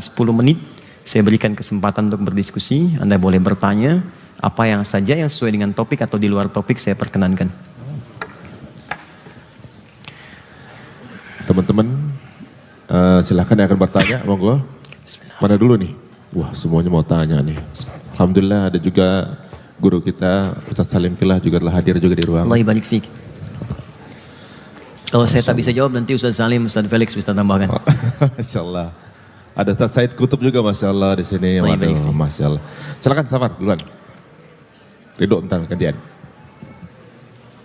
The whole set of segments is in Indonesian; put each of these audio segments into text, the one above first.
10 menit saya berikan kesempatan untuk berdiskusi. Anda boleh bertanya apa yang saja yang sesuai dengan topik atau di luar topik saya perkenankan. Teman-teman silahkan yang akan bertanya, monggo. Mana dulu nih? Wah, semuanya mau tanya nih. Alhamdulillah ada juga guru kita Ustaz Salim Filah juga telah hadir juga di ruang. Allah barik fiik. Kalau saya tak bisa jawab nanti Ustaz Salim, Ustaz Felix bisa tambahkan. Masya Allah. Ada Ustaz Said Kutub juga Masya Allah di sini. Waduh, Masya Allah. Silakan Safar duluan. Ridho entar gantian.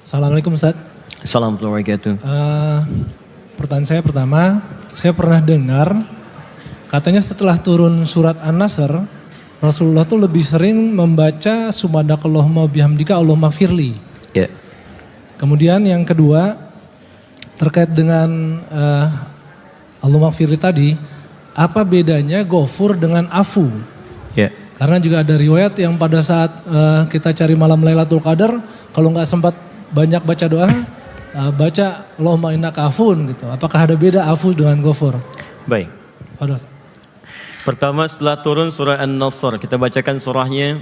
Assalamualaikum Ustaz. Assalamualaikum warahmatullahi wabarakatuh. Pertanyaan saya pertama, saya pernah dengar katanya setelah turun surat An-Nasr, Rasulullah tuh lebih sering membaca Subhanakallahumma bihamdika Allahumma firli. Ya. Kemudian yang kedua, terkait dengan Allahumma firli tadi, apa bedanya Ghafur dengan Afu? Ya. Karena juga ada riwayat yang pada saat kita cari malam Lailatul Qadar, kalau nggak sempat banyak baca doa, baca Allahumma innaka afun gitu. Apakah ada beda Afu dengan Ghafur? Baik. Aduh. Pertama setelah turun surah An-Nasr, kita bacakan surahnya.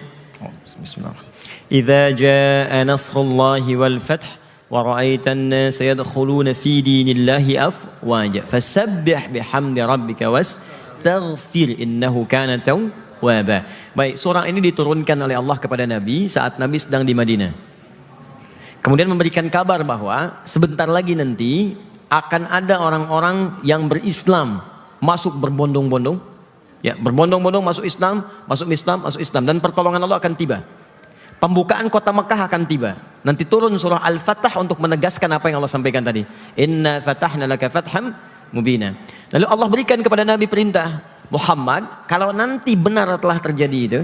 Bismillah. Idza jaa nasrullahi wal fath wa ra'aitan nasa yadkhuluna fi dinillahi afwaja fasabbih bihamdi rabbika wastaghfir innahu kana tawwaba. Baik, surah ini diturunkan oleh Allah kepada Nabi saat Nabi sedang di Madinah. Kemudian memberikan kabar bahwa sebentar lagi nanti akan ada orang-orang yang berislam masuk berbondong-bondong, ya berbondong-bondong masuk Islam, masuk Islam, masuk Islam, dan pertolongan Allah akan tiba. Pembukaan kota Mekah akan tiba. Nanti turun surah Al-Fatah untuk menegaskan apa yang Allah sampaikan tadi. Inna fatahna laka fatham mubina. Lalu Allah berikan kepada Nabi perintah, Muhammad, kalau nanti benar telah terjadi itu,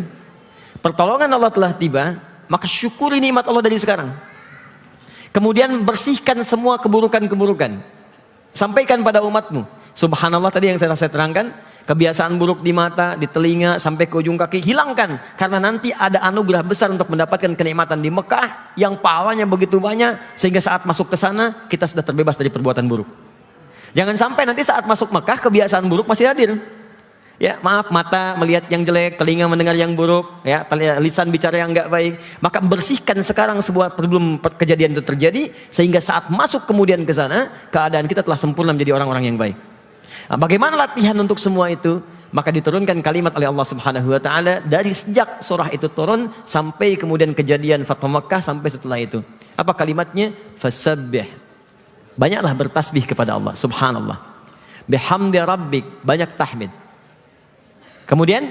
pertolongan Allah telah tiba, maka syukuri nikmat Allah dari sekarang. Kemudian bersihkan semua keburukan-keburukan. Sampaikan pada umatmu. Subhanallah tadi yang saya terangkan, kebiasaan buruk di mata, di telinga, sampai ke ujung kaki, hilangkan. Karena nanti ada anugerah besar untuk mendapatkan kenikmatan di Mekah yang pahalanya begitu banyak, sehingga saat masuk ke sana kita sudah terbebas dari perbuatan buruk. Jangan sampai nanti saat masuk Mekah kebiasaan buruk masih hadir. Ya, maaf, mata melihat yang jelek, telinga mendengar yang buruk, ya, lisan bicara yang enggak baik. Maka bersihkan sekarang sebelum kejadian itu terjadi, sehingga saat masuk kemudian ke sana, keadaan kita telah sempurna menjadi orang-orang yang baik. Nah, bagaimana latihan untuk semua itu? Maka diturunkan kalimat oleh Allah Subhanahu wa taala dari sejak surah itu turun sampai kemudian kejadian Fathu Makkah sampai setelah itu. Apa kalimatnya? Fasabbih. Banyaklah bertasbih kepada Allah, subhanallah. Bihamdi rabbik, banyak tahmid. Kemudian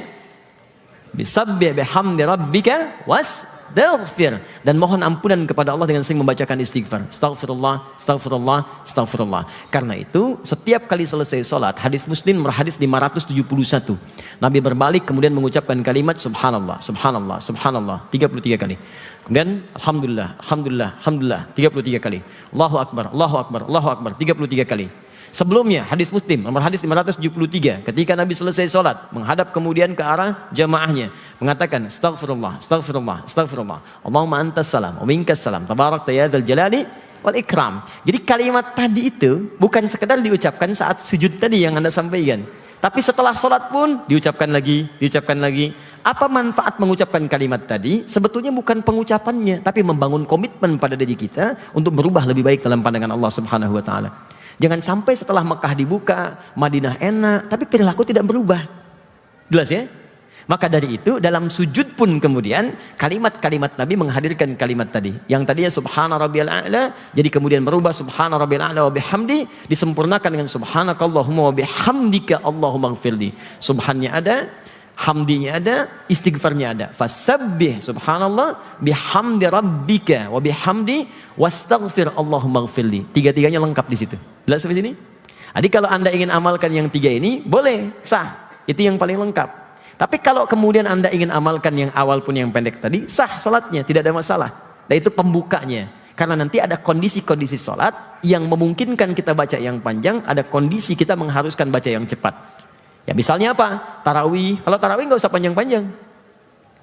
bisabbih bihamdi rabbika wastaghfir, dan mohon ampunan kepada Allah dengan sering membacakan istighfar. Astaghfirullah, astaghfirullah, astaghfirullah. Karena itu setiap kali selesai salat, hadis Muslim hadis 571, Nabi berbalik kemudian mengucapkan kalimat subhanallah, subhanallah, subhanallah 33 kali. Kemudian alhamdulillah, alhamdulillah, alhamdulillah 33 kali. Allahu akbar, Allahu akbar, Allahu akbar 33 kali. Sebelumnya hadis Muslim nomor hadis 573, ketika Nabi selesai sholat menghadap kemudian ke arah jamaahnya mengatakan astaghfirullah, astaghfirullah, astaghfirullah, Allahumma antas salam wa minkas salam tabarakta ya dzal jalali wal ikram. Jadi kalimat tadi itu bukan sekedar diucapkan saat sujud tadi yang Anda sampaikan, tapi setelah sholat pun diucapkan lagi, diucapkan lagi. Apa manfaat mengucapkan kalimat tadi? Sebetulnya bukan pengucapannya, tapi membangun komitmen pada diri kita untuk berubah lebih baik dalam pandangan Allah Subhanahu wa taala. Jangan sampai setelah Mekah dibuka, Madinah enak, tapi perilaku tidak berubah. Jelas ya? Maka dari itu dalam sujud pun kemudian kalimat-kalimat Nabi menghadirkan kalimat tadi. Yang tadinya subhana rabbiyal a'la, jadi kemudian berubah subhana rabbiyal a'la wa bihamdi, disempurnakan dengan subhanakallahumma wa bihamdika Allahumma ighfirli. Subhannya ada, hamdinya ada, istighfarnya ada. Fasabbih subhanallah bihamdi rabbika wa bihamdi wastaghfir Allahumma ighfirli. Tiga-tiganya lengkap di situ. Jelas sampai sini? Jadi kalau Anda ingin amalkan yang tiga ini, boleh, sah. Itu yang paling lengkap. Tapi kalau kemudian Anda ingin amalkan yang awal pun yang pendek tadi, sah salatnya, tidak ada masalah. Dan itu pembukanya. Karena nanti ada kondisi-kondisi salat yang memungkinkan kita baca yang panjang, ada kondisi kita mengharuskan baca yang cepat. Ya misalnya apa? Tarawih. Kalau tarawih nggak usah panjang-panjang.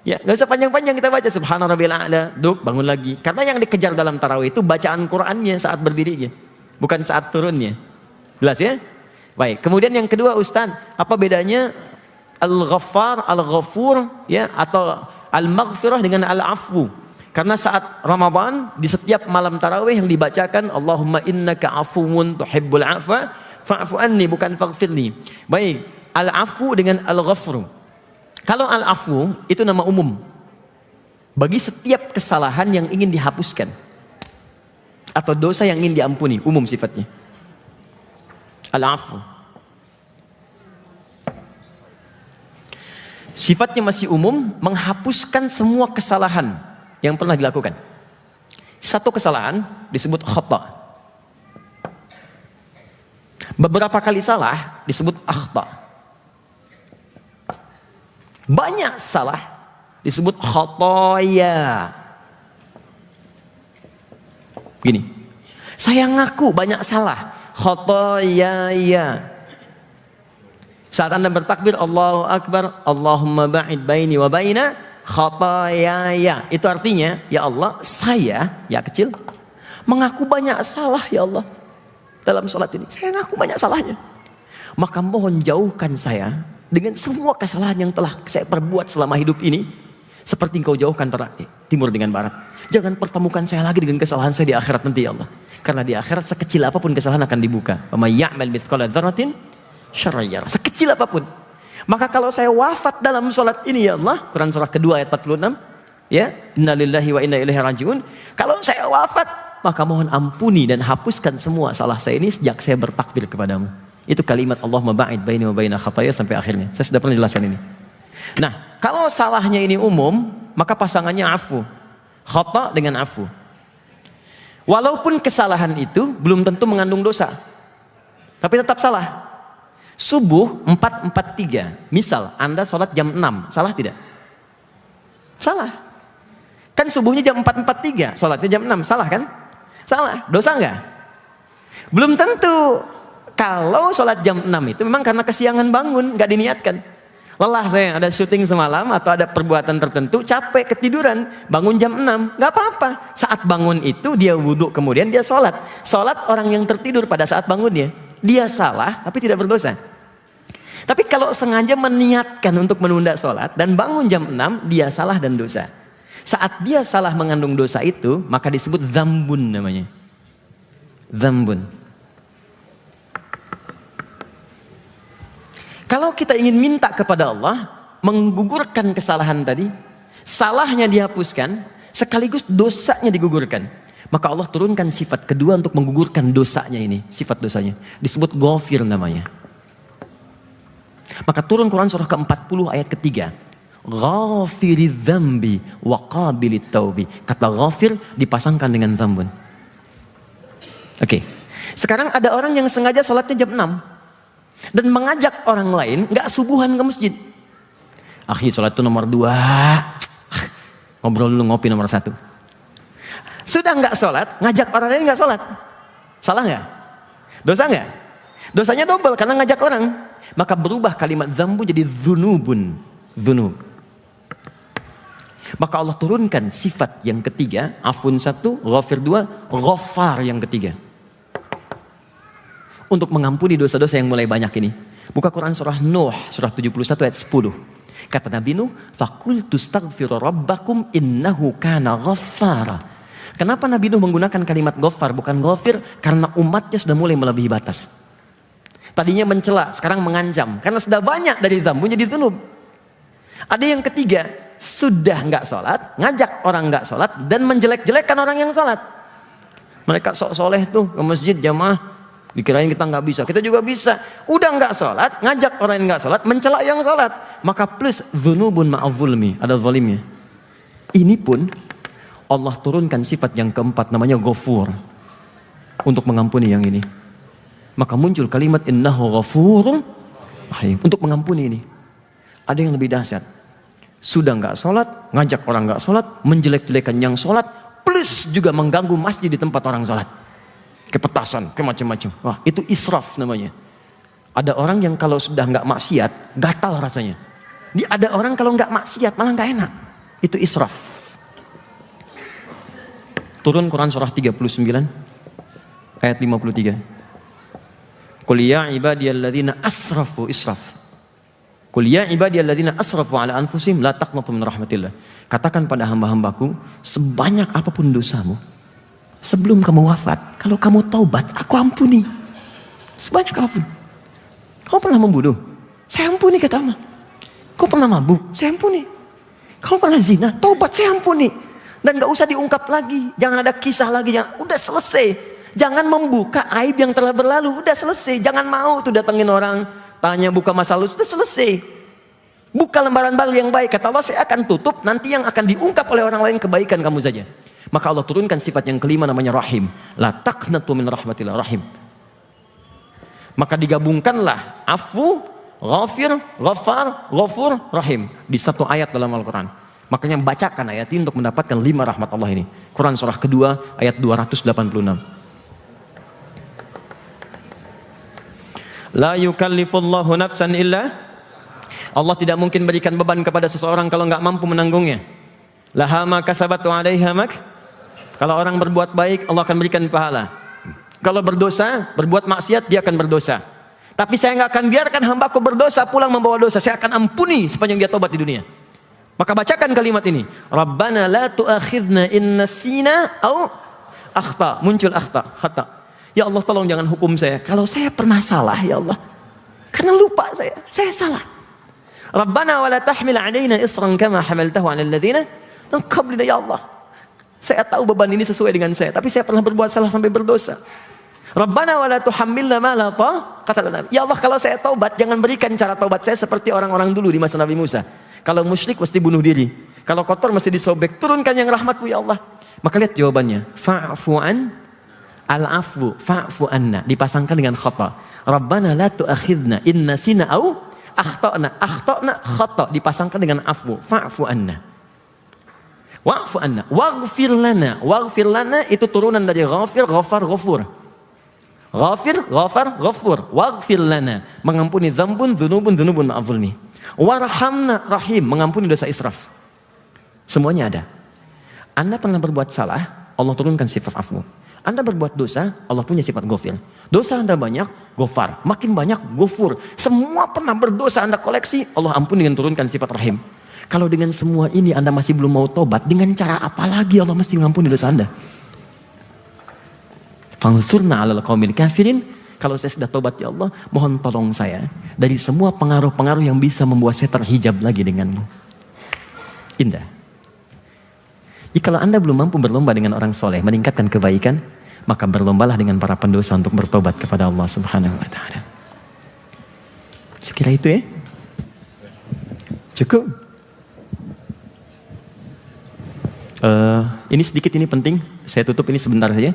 Ya nggak usah panjang-panjang kita baca subhana rabbil a'la, duk bangun lagi. Karena yang dikejar dalam tarawih itu bacaan Qur'annya saat berdirinya, bukan saat turunnya. Jelas ya? Baik. Kemudian yang kedua Ustaz, apa bedanya Al-Ghaffar, Al-Ghafur, ya, atau Al-Maghfirah dengan Al-Afwu. Karena saat Ramadan di setiap malam tarawih yang dibacakan Allahumma innaka afuwun tuhibbul afwa fa'fu anni, bukan faghfirli. Baik, Al-Afwu dengan Al-Ghafru. Kalau Al-Afwu itu nama umum bagi setiap kesalahan yang ingin dihapuskan atau dosa yang ingin diampuni, umum sifatnya. Al-Afwu. Sifatnya masih umum, menghapuskan semua kesalahan yang pernah dilakukan. Satu kesalahan disebut khata. Beberapa kali salah disebut akhta. Banyak salah disebut khotoya. Gini, saya ngaku banyak salah, khotoya ya. Saat Anda bertakbir Allahu Akbar, Allahumma ba'id baini wa baina khotoyaya, itu artinya ya Allah, saya ya kecil mengaku banyak salah ya Allah dalam salat ini. Saya ngaku banyak salahnya. Maka mohon jauhkan saya dengan semua kesalahan yang telah saya perbuat selama hidup ini, seperti Engkau jauhkan timur dengan barat. Jangan pertemukan saya lagi dengan kesalahan saya di akhirat nanti ya Allah. Karena di akhirat sekecil apapun kesalahan akan dibuka. Wa may ya'mal mithqala dzarratin syarran yarah. Sekecil apapun. Maka kalau saya wafat dalam salat ini ya Allah, Quran surah kedua ayat 46, ya, innalillahi wa inna ilaihi rajiun. Kalau saya wafat, maka mohon ampuni dan hapuskan semua salah saya ini sejak saya bertakbir kepadamu. Itu kalimat Allahumma ba'id baini wa baina khataya sampai akhirnya. Saya sudah pernah jelaskan ini. Nah, kalau salahnya ini umum, maka pasangannya afu. Khata dengan afu. Walaupun kesalahan itu belum tentu mengandung dosa, tapi tetap salah. Subuh 4:43, misal Anda sholat jam 6, salah tidak? Salah. Kan subuhnya jam 4:43, sholatnya jam 6, salah kan? Salah, dosa enggak? Belum tentu. Kalau sholat jam 6 itu memang karena kesiangan bangun, enggak diniatkan. Lelah saya, ada syuting semalam atau ada perbuatan tertentu, capek, ketiduran, bangun jam 6, enggak apa-apa. Saat bangun itu dia wudhu, kemudian dia sholat. Sholat orang yang tertidur pada saat bangunnya. Dia salah tapi tidak berdosa. Tapi kalau sengaja meniatkan untuk menunda sholat dan bangun jam 6, dia salah dan dosa. Saat dia salah mengandung dosa itu, maka disebut dzambun namanya. Dzambun. Kalau kita ingin minta kepada Allah menggugurkan kesalahan tadi, salahnya dihapuskan sekaligus dosanya digugurkan, maka Allah turunkan sifat kedua untuk menggugurkan dosanya ini. Sifat dosanya disebut Ghafir namanya. Maka turun Quran surah ke-40 ayat ketiga, Ghafiriz dzambi wa qabilit taubi. Kata Ghafir dipasangkan dengan dzambun. Oke. Sekarang ada orang yang sengaja sholatnya jam 6 dan mengajak orang lain gak subuhan ke masjid. Akhi, sholat itu nomor 2, ngobrol dulu, ngopi nomor 1. Sudah nggak sholat, ngajak orang lain nggak sholat, salah nggak? Dosa nggak? Dosanya double karena ngajak orang. Maka berubah kalimat dzambu jadi dzunubun, dzunub. Maka Allah turunkan sifat yang ketiga, afun 1, ghafir 2, ghaffar yang ketiga, untuk mengampuni dosa-dosa yang mulai banyak ini. Buka Quran surah Nuh, surah 71 ayat 10. Kata Nabi Nuh, faqultu astaghfiru rabbakum innahu kana ghaffara. Kenapa Nabi Nuh menggunakan kalimat ghaffar bukan ghafir? Karena umatnya sudah mulai melebihi batas. Tadinya mencela, sekarang mengancam. Karena sudah banyak dari dzambu jadi dzunub. Ada yang ketiga, sudah nggak sholat, ngajak orang nggak sholat dan menjelek-jelekkan orang yang sholat. Mereka sok soleh tuh ke masjid jamaah, dikirain kita nggak bisa, kita juga bisa. Udah nggak sholat, ngajak orang yang nggak sholat, mencela yang sholat. Maka plus dzunubun ma'adzulmi, ada zalimnya. Ini pun Allah turunkan sifat yang keempat namanya Ghafur untuk mengampuni yang ini. Maka muncul kalimat innahu ghafurun rahim untuk mengampuni ini. Ada yang lebih dahsyat. Sudah nggak sholat, ngajak orang nggak sholat, menjelek-jelekan yang sholat, plus juga mengganggu masjid di tempat orang sholat. Kepetasan, macam-macam. Wah, itu israf namanya. Ada orang yang kalau sudah nggak maksiat, gatal rasanya. Ada orang kalau nggak maksiat malah nggak enak. Itu israf. Turun Quran surah 39 ayat 53. Qul ya ibadiyalladzina asrafu israf. Qul ya ibadiyalladzina asrafu ala anfusihim la taqnatu min rahmatillah. Katakan pada hamba-hambaku, sebanyak apapun dosamu, sebelum kamu wafat, kalau kamu taubat, aku ampuni. Sebanyak apapun. Kau pernah membunuh? Saya ampuni, kata Allah. Kau pernah mabuk? Saya ampuni. Kau pernah zina? Taubat, saya ampuni. Dan gak usah diungkap lagi. Jangan ada kisah lagi. Udah selesai. Jangan membuka aib yang telah berlalu. Udah selesai. Jangan mau tuh datengin orang, tanya buka masa lalu. Sudah selesai. Buka lembaran baru yang baik. Kata Allah, saya akan tutup. Nanti yang akan diungkap oleh orang lain kebaikan kamu saja. Maka Allah turunkan sifat yang kelima namanya Rahim. La taqnatu min rahmatillah. Rahim. Maka digabungkanlah afu, ghafir, ghafar, ghafur, rahim di satu ayat dalam Al-Quran. Makanya bacakan ayat ini untuk mendapatkan 5 rahmat Allah ini. Quran surah kedua ayat 286. La yukallifullahu nafsan illa, Allah tidak mungkin berikan beban kepada seseorang kalau nggak mampu menanggungnya. Laha ma kasabat wa 'alaiha mak. Kalau orang berbuat baik, Allah akan berikan pahala. Kalau berdosa, berbuat maksiat, dia akan berdosa. Tapi saya nggak akan biarkan hambaku berdosa pulang membawa dosa. Saya akan ampuni sepanjang dia tobat di dunia. Maka bacakan kalimat ini. Rabbana la tu'akhidna in nasina au akhta. Muncul akhta, khata. Ya Allah, tolong jangan hukum saya. Kalau saya pernah salah, ya Allah. Karena lupa saya salah. Rabbana wa la tahmil 'alaina isran kama hamaltahu 'alal ladzina min qablina, ya Allah. Saya tahu beban ini sesuai dengan saya, tapi saya pernah berbuat salah sampai berdosa. Rabbana wa la tuhammilna ma la taqata lana. Ya Allah, kalau saya taubat, jangan berikan cara taubat saya seperti orang-orang dulu di masa Nabi Musa. Kalau musyrik mesti bunuh diri. Kalau kotor mesti disobek. Turunkan yang rahmat-Mu ya Allah. Maka lihat jawabannya. Fa'fu an al-afwu fa'fu anna. Dipasangkan dengan khata. Rabbana la tu'akhidna in nasina au akhtana. Akhtana khata. Dipasangkan dengan afwu. Fa'fu anna. Wa'fu anna. Waghfir lana. Waghfir lana itu turunan dari ghafir, ghafar, ghafur. Ghafir, ghafar, ghafur. Waghfir lana. Mengampuni dzambun, dzunubun, dzunubun ma'afulni. Warhamna, rahim. Mengampuni dosa israf. Semuanya ada. Anda pernah berbuat salah, Allah turunkan sifat afu. Anda berbuat dosa, Allah punya sifat ghafir. Dosa Anda banyak, ghafar. Makin banyak, ghafur. Semua pernah berdosa Anda koleksi, Allah ampuni dengan turunkan sifat rahim. Kalau dengan semua ini Anda masih belum mau tobat, dengan cara apa lagi Allah mesti mengampuni dosa Anda? Fansurna 'alal qaumil kafirin. Kalau saya sudah tobat ya Allah, mohon tolong saya dari semua pengaruh-pengaruh yang bisa membuat saya terhijab lagi denganmu. Indah. Jikalau Anda belum mampu berlomba dengan orang soleh, meningkatkan kebaikan, maka berlombalah dengan para pendosa untuk bertobat kepada Allah Subhanahu wa Ta'ala. Sekira itu ya. Cukup. Ini sedikit, ini penting. Saya tutup ini sebentar saja.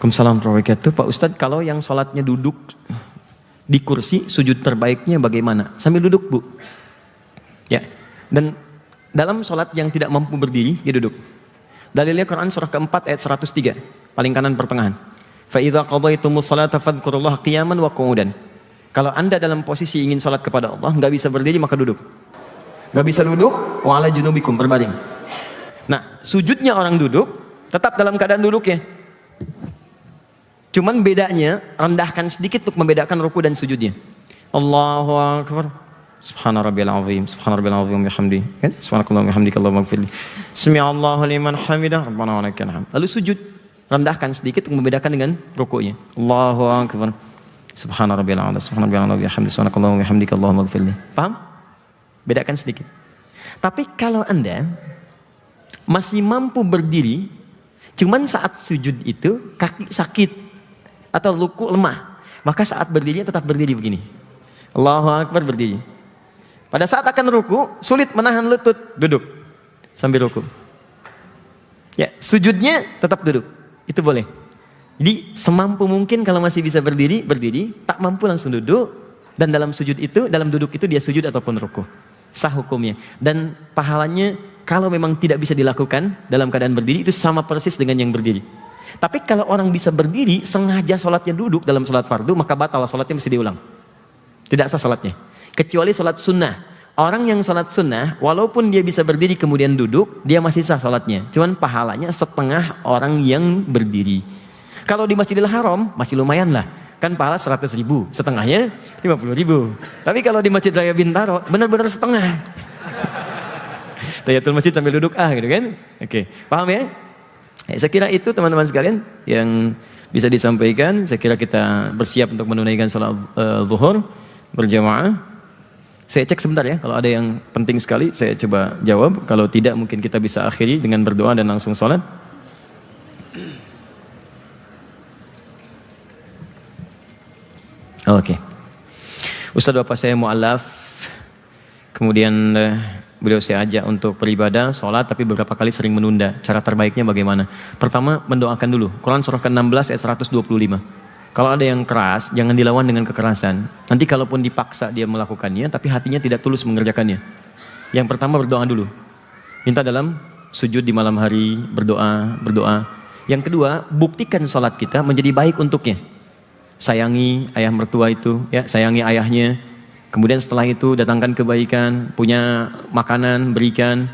Waalaikumsalam warahmatullahi wabarakatuh. Pak Ustadz, kalau yang sholatnya duduk di kursi, sujud terbaiknya bagaimana? Sambil duduk, Bu. Ya. Dan dalam sholat yang tidak mampu berdiri, dia duduk. Dalilnya Quran surah keempat ayat 103, paling kanan pertengahan. Fa idza qadaytumus sholata fadhkurullaha qiyaman wa qu'udan. Kalau Anda dalam posisi ingin sholat kepada Allah, nggak bisa berdiri maka duduk. Nggak bisa duduk, wa ala junubikum, berbaring. Nah, sujudnya orang duduk, tetap dalam keadaan duduk ya. Cuman bedanya, rendahkan sedikit untuk membedakan ruku dan sujudnya. Allahu Akbar. Subhana rabbiyal azim, subhana rabbiyal azim bihamdi. Kan? Subhanakallahumma bihamdika Allahumma ighfirli. Sami'allahu liman hamidah, rabbana wa lakal hamd. Lalu sujud, rendahkan sedikit untuk membedakan dengan rukunya. Allahu Akbar. Subhana rabbiyal azim, subhana rabbiyal azim bihamdi, subhanakallahumma bihamdika Allahumma ighfirli. Paham? Bedakan sedikit. Tapi kalau Anda masih mampu berdiri, cuman saat sujud itu kaki sakit atau ruku lemah, maka saat berdirinya tetap berdiri begini. Allahu Akbar, berdiri. Pada saat akan ruku, sulit menahan lutut, duduk sambil ruku. Ya, sujudnya tetap duduk. Itu boleh. Jadi semampu mungkin kalau masih bisa berdiri, berdiri. Tak mampu langsung duduk. Dan dalam sujud itu, dalam duduk itu dia sujud ataupun ruku. Sah hukumnya. Dan pahalanya kalau memang tidak bisa dilakukan dalam keadaan berdiri, itu sama persis dengan yang berdiri. Tapi kalau orang bisa berdiri, sengaja sholatnya duduk dalam sholat fardu, maka batal sholatnya, mesti diulang. Tidak sah sholatnya. Kecuali sholat sunnah. Orang yang sholat sunnah, walaupun dia bisa berdiri kemudian duduk, dia masih sah sholatnya. Cuman pahalanya setengah orang yang berdiri. Kalau di Masjidil Haram, masih lumayan lah. kan pahala 100.000, setengahnya 50.000. Tapi kalau di Masjid Raya Bintaro benar-benar setengah. Tahiyatul masjid sambil duduk gitu kan. Oke, paham ya? Saya kira itu teman-teman sekalian yang bisa disampaikan. Saya kira kita bersiap untuk menunaikan salat zuhur berjamaah. Saya cek sebentar ya, kalau ada yang penting sekali saya coba jawab. Kalau tidak mungkin kita bisa akhiri dengan berdoa dan langsung salat. Oke. Ustaz Bapak saya mu'alaf, kemudian beliau saya ajak untuk beribadah, sholat, tapi beberapa kali sering menunda. Cara terbaiknya bagaimana? Pertama, mendoakan dulu. Quran surah ke-16 ayat 125. Kalau ada yang keras, jangan dilawan dengan kekerasan. Nanti kalaupun dipaksa dia melakukannya, tapi hatinya tidak tulus mengerjakannya. Yang pertama berdoa dulu. Minta dalam sujud di malam hari, berdoa. Yang kedua, buktikan sholat kita menjadi baik untuknya. Sayangi ayah mertua itu, ya, sayangi ayahnya. Kemudian setelah itu datangkan kebaikan, punya makanan, berikan.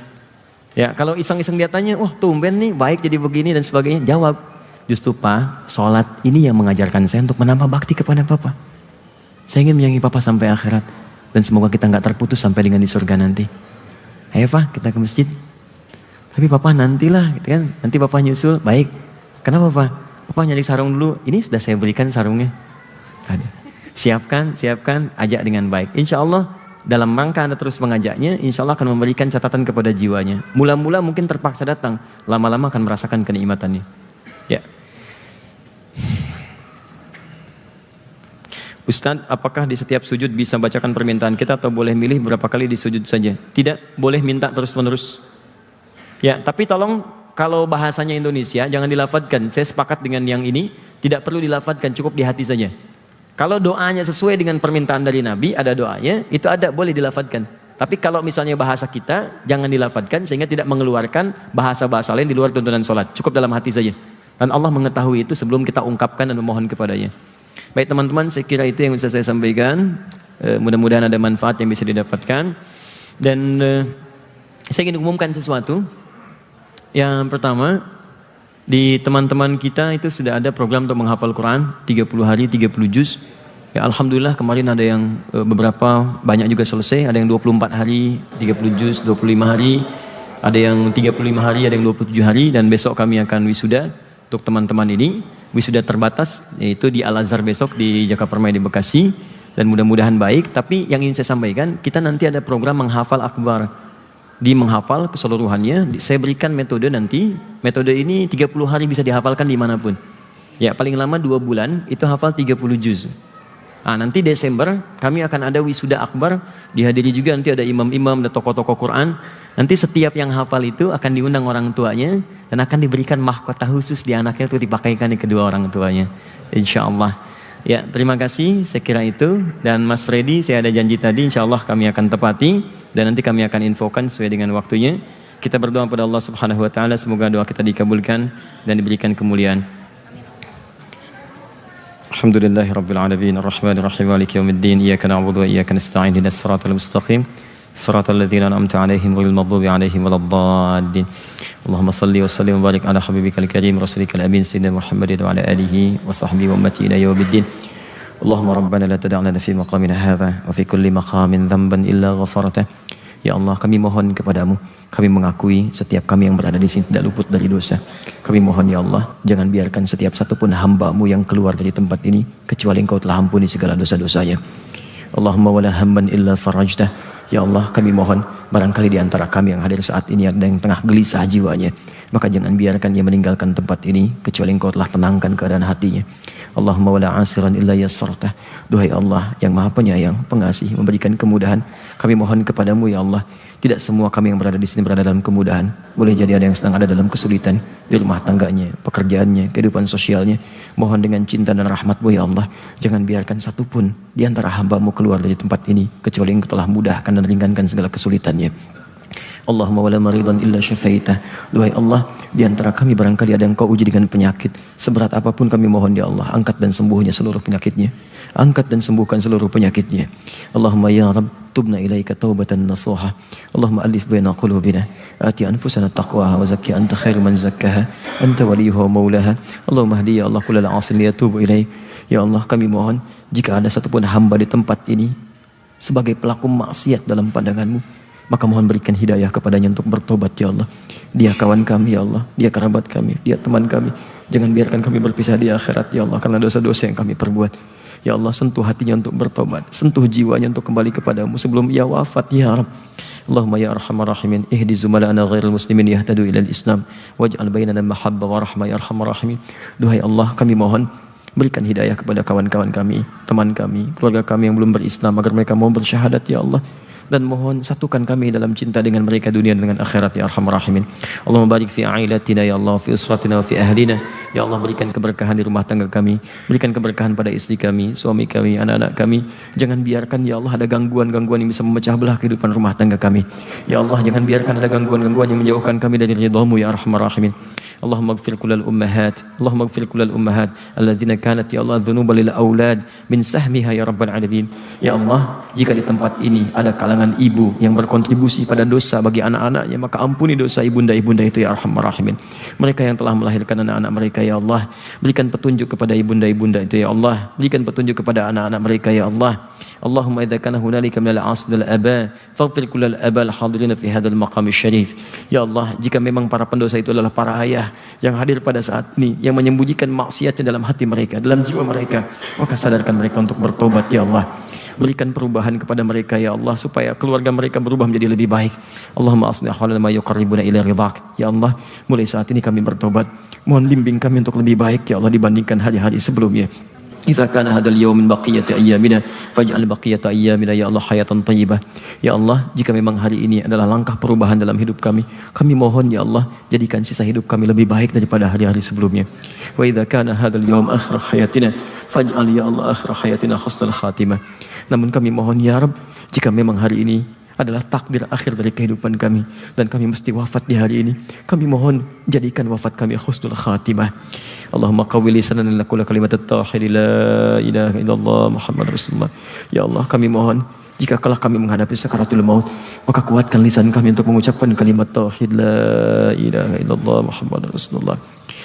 Ya, kalau iseng-iseng dia tanya, wah tumben nih baik jadi begini dan sebagainya, jawab, justru Pak, sholat ini yang mengajarkan saya untuk menambah bakti kepada Papa. Saya ingin menyayangi Papa sampai akhirat dan semoga kita nggak terputus sampai dengan di surga nanti. Ayo Pak, kita ke masjid. Tapi Papa nantilah, gitu kan? Nanti Papa nyusul, baik. Kenapa Pak? Papa nyari sarung dulu. Ini sudah saya belikan sarungnya. Ada. Siapkan, ajak dengan baik. Insya Allah dalam rangka Anda terus mengajaknya, insya Allah akan memberikan catatan kepada jiwanya. Mula-mula mungkin terpaksa datang, lama-lama akan merasakan kenikmatannya. Ya. Ustadz, apakah di setiap sujud bisa bacakan permintaan kita atau boleh milih berapa kali di sujud saja? Tidak, boleh minta terus-menerus. Ya, tapi tolong kalau bahasanya Indonesia jangan dilafadzkan. Saya sepakat dengan yang ini, tidak perlu dilafadzkan, cukup di hati saja. Kalau doanya sesuai dengan permintaan dari Nabi, ada doanya, itu ada, boleh dilafadzkan. Tapi kalau misalnya bahasa kita, jangan dilafadzkan sehingga tidak mengeluarkan bahasa-bahasa lain di luar tuntunan sholat. Cukup dalam hati saja. Dan Allah mengetahui itu sebelum kita ungkapkan dan memohon kepadanya. Baik teman-teman, saya kira itu yang bisa saya sampaikan. Mudah-mudahan ada manfaat yang bisa didapatkan. Dan saya ingin umumkan sesuatu. Yang pertama, di teman-teman kita itu sudah ada program untuk menghafal Quran 30 hari 30 juz. Ya alhamdulillah kemarin ada yang beberapa banyak juga selesai, ada yang 24 hari 30 juz, 25 hari, ada yang 35 hari, ada yang 27 hari, dan besok kami akan wisuda untuk teman-teman ini. Wisuda terbatas yaitu di Al-Azhar besok di Jakapermai di Bekasi, dan mudah-mudahan baik. Tapi yang ingin saya sampaikan, kita nanti ada program menghafal akbar. Di menghafal keseluruhannya, saya berikan metode nanti. Metode ini 30 hari bisa dihafalkan dimanapun. Ya paling lama 2 bulan itu hafal 30 juz. Nanti Desember kami akan ada wisuda akbar. Dihadiri juga nanti ada imam-imam, ada tokoh-tokoh Quran. Nanti setiap yang hafal itu akan diundang orang tuanya dan akan diberikan mahkota khusus di anaknya untuk dipakaikan di kedua orang tuanya. Insya Allah. Ya terima kasih, saya kira itu. Dan Mas Freddy, saya ada janji tadi, insya Allah kami akan tepati. Dan nanti kami akan infokan sesuai dengan waktunya. Kita berdoa pada Allah Subhanahu Wa Taala, semoga doa kita dikabulkan dan diberikan kemuliaan. Alhamdulillahirabbil alamin, arrahmanir rahim, maliki yaumiddin, iyyaka na'budu wa iyyaka nasta'in, ihdinas siratal mustaqim, siratal ladzina an'amta 'alaihim ghairil maghdubi 'alaihim waladdallin. Allahumma shalli wa sallim wa barik ala habibikal karim rasulikal amin sayyidina Muhammadin wa ala alihi wa sahbihi wa ummati ila yaumiddin. Allahumma rabbana la tada'na fi maqamina hadha wa fi kulli maqamin dhanban illa ghafartah. Ya Allah, kami mohon kepadamu, kami mengakui setiap kami yang berada di sini tidak luput dari dosa. Kami mohon ya Allah, jangan biarkan setiap satu pun hamba-Mu yang keluar dari tempat ini kecuali Engkau telah ampuni segala dosa-dosanya. Allahumma wala hamman illa farajtah. Ya Allah, kami mohon barangkali di antara kami yang hadir saat ini ada yang tengah gelisah jiwanya, maka jangan biarkan ia meninggalkan tempat ini kecuali Engkau telah tenangkan keadaan hatinya. Allahumma wala asiran illa yassartah. Duhai Allah yang Maha Penyayang, Pengasih, memberikan kemudahan. Kami mohon kepadamu ya Allah, tidak semua kami yang berada di sini berada dalam kemudahan. Boleh jadi ada yang sedang ada dalam kesulitan di rumah tangganya, pekerjaannya, kehidupan sosialnya. Mohon dengan cinta dan rahmat-Mu ya Allah, jangan biarkan satupun di antara hamba-Mu keluar dari tempat ini kecuali Engkau telah mudahkan dan ringankan segala kesulitannya. Allahumma wala maridan illa syafaitah. Duhai Allah, di antara kami barangkali ada yang Kau uji dengan penyakit. Seberat apapun kami mohon ya Allah, angkat dan sembuhnya seluruh penyakitnya. Angkat dan sembuhkan seluruh penyakitnya. Allahumma ya Rabb, tubna ilaika taubatan nasuha. Allahumma alif baina qulubina. Ati anfusana taqwaha wa zakki anta khairu man zakkaha. Anta waliyuha wa maulaha. Allahumma hdi ya Allah kullal asin liyatubu ilaik. Ya Allah, kami mohon jika ada satupun hamba di tempat ini sebagai pelaku maksiat dalam pandangan-Mu, maka mohon berikan hidayah kepadanya untuk bertobat ya Allah. Dia kawan kami ya Allah, dia kerabat kami, dia teman kami. Jangan biarkan kami berpisah di akhirat ya Allah karena dosa-dosa yang kami perbuat. Ya Allah, sentuh hatinya untuk bertobat, sentuh jiwanya untuk kembali kepadamu sebelum ia wafat ya Rabb. Allahumma ya arhamar rahimin, ihdi zumala'ana ghairil muslimin yahtadu ilal islam, waj'al bainana mahabba wa rahmah ya arhamar rahimin. Duhai Allah, kami mohon berikan hidayah kepada kawan-kawan kami, teman kami, keluarga kami yang belum berislam agar mereka mau bersyahadat ya Allah. Dan mohon satukan kami dalam cinta dengan mereka dunia dengan akhirat ya arhamar rahimin. Allahumma barik fi ailatina ya Allah, fi usratina wa fi ahlina. Ya Allah, berikan keberkahan di rumah tangga kami, berikan keberkahan pada istri kami, suami kami, anak-anak kami. Jangan biarkan ya Allah ada gangguan-gangguan yang bisa memecah belah kehidupan rumah tangga kami. Ya Allah, jangan biarkan ada gangguan-gangguan yang menjauhkan kami dari ridha-Mu ya arhamar rahimin. Allahumma ighfir kullal ummahat, Allahumma ighfir kullal ummahat alladzina kanat ya Allah dhunuba lil aulad min sahmiha ya rabbal alamin. Ya Allah, jika di tempat ini ada kalangan ibu yang berkontribusi pada dosa bagi anak-anaknya, maka ampuni dosa ibunda-ibunda itu ya arhamar rahimin. Mereka yang telah melahirkan anak-anak mereka ya Allah, berikan petunjuk kepada ibunda-ibunda itu ya Allah, berikan petunjuk kepada anak-anak mereka ya Allah. Allahumma idza kana hunalika minal asb wal aba faghfir kullal abal hadirin fi hadzal maqam syarif. Ya Allah, jika memang para pendosa itu adalah para ayah yang hadir pada saat ini, yang menyembunyikan maksiatnya dalam hati mereka, dalam jiwa mereka, maka sadarkan mereka untuk bertobat ya Allah. Berikan perubahan kepada mereka ya Allah, supaya keluarga mereka berubah menjadi lebih baik. Allahumma aslih ahwalana ma yuqarribuna ila ridhak. Ya Allah, mulai saat ini kami bertobat. Mohon bimbing kami untuk lebih baik ya Allah dibandingkan hari-hari sebelumnya. Idza kana hadzal yaum min baqiyati ayyamina faj'al baqiyata ayyamina ya Allah hayatan thayyibah. Ya Allah, jika memang hari ini adalah langkah perubahan dalam hidup kami mohon ya Allah, jadikan sisa hidup kami lebih baik daripada hari-hari sebelumnya. Wa idza kana hadzal yaum akhir hayatina faj'al ya Allah akhir hayatina husnul khatimah. Namun kami mohon ya Rabb, jika memang hari ini adalah takdir akhir dari kehidupan kami dan kami mesti wafat di hari ini, kami mohon jadikan wafat kami husnul khatimah. Allahumma qawwi lisanana laqula kalimat at-tauhid la ilaha illallah Muhammad Rasulullah. Ya Allah, kami mohon jika kelak kami menghadapi sakaratul maut, maka kuatkan lisan kami untuk mengucapkan kalimat tauhid la ilaha illallah Muhammad Rasulullah.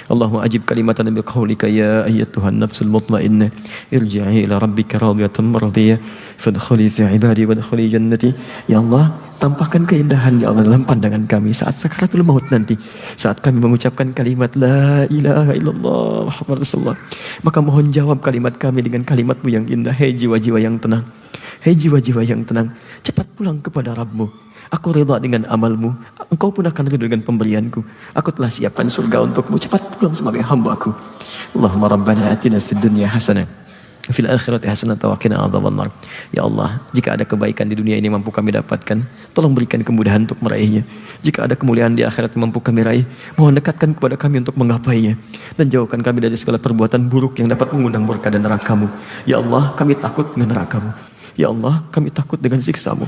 Allahumma ajib kalimatana biqaulika ya ayyatuhan nafsul mutmainnah irji'i ila rabbika radiyatan mardiyah fadkhuli fi ibadi wadkhuli jannati. Ya Allah, tampakkan keindahan ya Allah dalam pandangan kami saat sakaratul maut nanti, saat kami mengucapkan kalimat la ilaha illallah Muhammad Rasulullah, maka mohon jawab kalimat kami dengan kalimat-Mu yang indah. Hei jiwa-jiwa yang tenang, hei jiwa-jiwa yang tenang, cepat pulang kepada Rabb-Mu. Aku rida dengan amalmu, engkau pun akan ridha dengan pemberianku. Aku telah siapkan surga untukmu, cepat pulang sebagai hamba-Ku. Allahumma rabbana atina fid dunya hasanah fil akhirati hasanah wa qina adzabannar. Ya Allah, jika ada kebaikan di dunia ini mampu kami dapatkan, tolong berikan kemudahan untuk meraihnya. Jika ada kemuliaan di akhirat yang mampu kami raih, mohon dekatkan kepada kami untuk menggapainya dan jauhkan kami dari segala perbuatan buruk yang dapat mengundang murka dan neraka-Mu. Ya Allah, kami takut dengan neraka-Mu. Ya Allah, kami takut dengan siksa-Mu.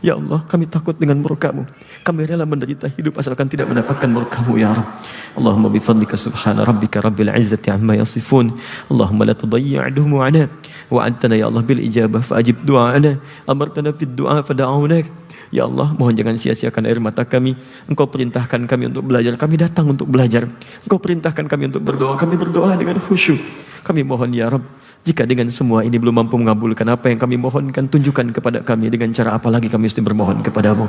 Ya Allah, kami takut dengan murka-Mu. Kami rela menderita hidup asalkan tidak mendapatkan murka-Mu ya Rabb. Allahumma bifadlika subhana rabbika rabbil izzati amma yasifun. Allahumma la tudayyi'duhum 'ana wa antana ya Allah bil ijabah fa'ajib du'ana. Amartana fid du'a fada'unak. Ya Allah, mohon jangan sia-siakan air mata kami. Engkau perintahkan kami untuk belajar, kami datang untuk belajar. Engkau perintahkan kami untuk berdoa, kami berdoa dengan khusyuk. Kami mohon ya Rabb, jika dengan semua ini belum mampu mengabulkan apa yang kami mohonkan, tunjukkan kepada kami dengan cara apa lagi kami mesti bermohon kepada-Mu.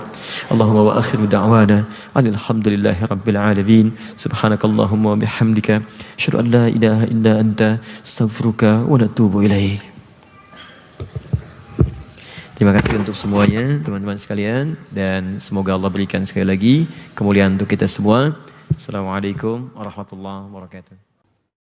Allahumma wa akhiru da'wana alhamdulillahi rabbil alamin. Subhanakallahumma wa bihamdika asyhadu an la ilaha illa anta astaghfiruka wa atubu ilaik. Terima kasih untuk semuanya teman-teman sekalian, dan semoga Allah berikan sekali lagi kemuliaan untuk kita semua. Assalamualaikum warahmatullahi wabarakatuh.